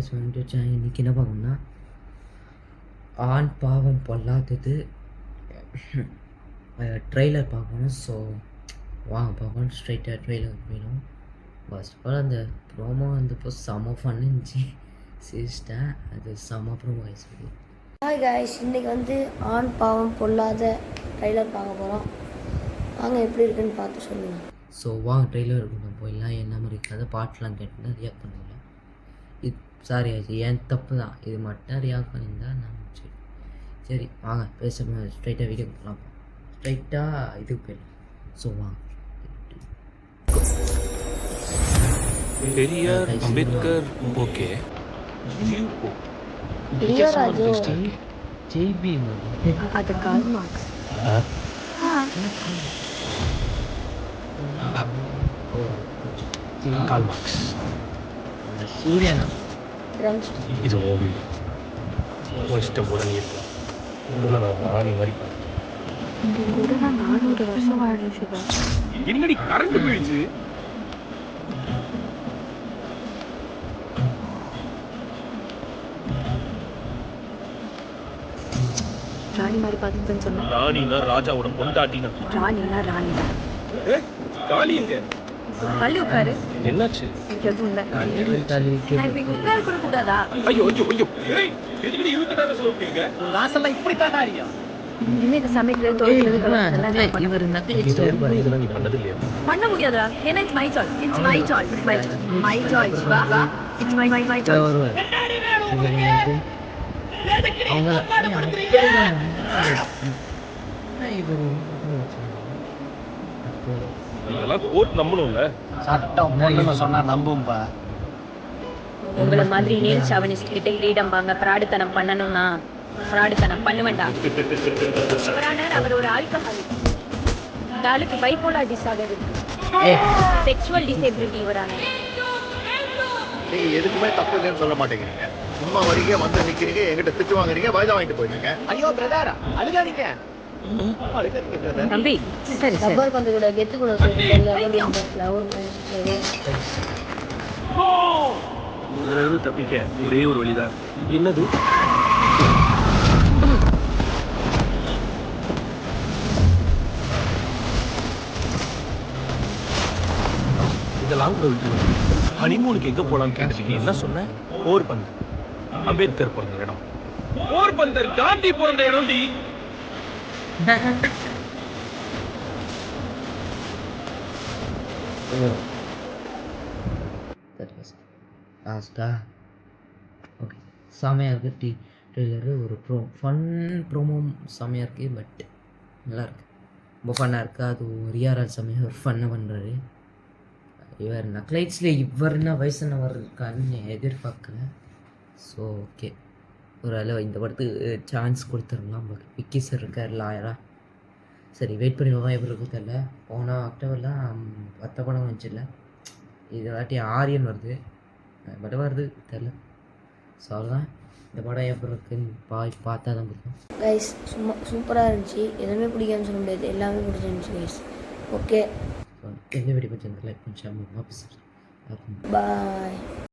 Guys வந்துட்டு இன்றைக்கி என்ன பார்க்கணும்னா ஆண் பாவம் பொல்லாதது ட்ரெய்லர் பார்க்கணும். ஸோ வாங்க பார்க்கணும். ஸ்ட்ரைட்டாக ட்ரெய்லர் போயிடும். ஃபர்ஸ்ட் ஆஃப் ஆல் அந்த ப்ரோமோ வந்தப்போ செம ஃபன் இருந்துச்சு. சிரிச்சிட்டேன். அது செம ப்ரோமோ கைஸ். ஹாய் காய்ஸ், இன்றைக்கி வந்து ஆண் பாவம் பொல்லாத ட்ரெய்லர் பார்க்க போகிறோம். வாங்க எப்படி இருக்குன்னு பார்த்து சொல்லுங்கள். ஸோ வாங்க ட்ரெய்லர் இருக்கணும் போயிடலாம். என்ன மாதிரி இருக்காது பாட்டெலாம் கேட்டுனா ரியாக்ட் பண்ணுவேன். இது சாரி ஆச்சு, என் தப்பு தான். இது மட்டும் ரியாக்ட் பண்ணியிருந்தா நான் சரி வாங்க பேசாமல் ஸ்ட்ரைட்டாக வீடியோ போகலாம். ஸ்ட்ரைட்டாக இதுக்கு போயிடலாம். ஸோ வாங்க. பெரியார், அம்பேத்கர், ஓகே. இளையராஜு ஜெய்பி அது கால் மார்க்ஸ். Karl Marx. சூர்யானா இது ஓவி இஷ்டம் போல நீ இருக்கலாம். ராணி மாதிரி இங்கே கூட நான் 400 வருஷம் வாழ்ந்துச்சுதான். என்னடி கரண்ட் போயிடுச்சு. ராணி மாதிரி பார்த்துன்னு சொன்னேன். ராணினா ராஜாவோட பொண்டாட்டினா. ராணினா ராணி தான். காளி எங்க? பள்ளி உட்காரு. என்னாச்சு? எனக்கு எதுவும் இல்லை. நான் இப்போ இங்கே உட்கார கூட கூடாதா? ஐயோ ஐயோ ஐயோ. ஏய், எதுக்கு இழுத்துட்டானே சொல்றீங்க? ராசெல்லாம் இப்படி தான் ஆரியா. இனிமே இதை சமைக்கிறது துவைக்கிறது இவர் இதெல்லாம் நீ பண்ணது இல்லையா? பண்ண முடியாதா? ஏன்னா it's my choice. It's my choice. My choice. வா வா. It's my my my choice. வருவார் அவங்க இதெல்லாம் கோர்ட் நம்பணும்ல. சட்டம் பொண்ணுங்க சொன்னா நம்பும்பா. உங்களை மாதிரி நீல் சாவனிஸ்ட் கிட்ட கிரீடம் வாங்க பிராடுத்தனம் பண்ணணும்னா பிராடுத்தனம் பண்ண வேண்டாம். அவர் ஒரு ஆல்கஹாலிக். இந்த ஆளுக்கு பைபோலார் டிஸார்டர் இருக்கு. செக்ஷுவல் டிசேபிலிட்டி இவரான. நீங்க எதுக்குமே தப்பு இல்லைன்னு சொல்ல மாட்டேங்கிறீங்க. சும்மா வரீங்க, வந்து நிக்கிறீங்க, என்கிட்ட திட்டு வாங்குறீங்க, வாய்தா வாங்கிட்டு போயிருங்க. ஐயோ பிரதர், அழுகாதீங்க. தம்பி சரி ரப்பர் பந்து கூட கெத்து கூட தப்பிக்க ஒரே ஒரு வழிதான். என்னது? இதெல்லாம் கூட விட்டு ஹனிமூனுக்கு எங்க போலான்னு கேட்டீங்க. என்ன சொன்ன? போர்பந்தர். அம்பேத்கர் பிறந்த இடம். போர்பந்தர் காந்தி பிறந்த இடம். லாஸ்ட்டா ஓகே செம்மையாக இருக்குது. ட்ரெய்லரு ஒரு ஃபன் ப்ரோமோ செம்மையாக இருக்குது. பட் நல்லாயிருக்கு, ரொம்ப ஃபன்னாக இருக்குது. அது ரியாராஜ் செம்மையாக ஒரு ஃபன்னாக பண்ணுறாரு. இவர் நக்லைட்ஸில் இவர்னா வயசானவர் இருக்கான்னு எதிர்பார்க்கல. ஸோ ஓகே, ஒரு அளவு இந்த படத்துக்கு சான்ஸ் கொடுத்துருக்கலாம். பட் விக்கி சார் இருக்கார் லாயரா. சரி வெயிட் பண்ணி பார்ப்போம் எப்படி இருக்கும் தெரியல. போன அக்டோபர்லாம் 10 படம் வந்துச்சுல்ல, இது வாட்டி ஆரியன் வருது, பட் வருது தெரில. ஸோ அவ்வளோதான். இந்த படம் எப்படி இருக்குன்னு பார்த்தா தான் பிடிக்கும். கைஸ் சும்மா சூப்பராக இருந்துச்சு. எதுவுமே பிடிக்காதுன்னு சொல்ல முடியாது, எல்லாமே பிடிச்சிருந்துச்சு கைஸ். ஓகே எந்த வீடியோ பிடிச்சிருந்து லைக் பண்ணி ஷேர் பண்ணுங்க. பாய்.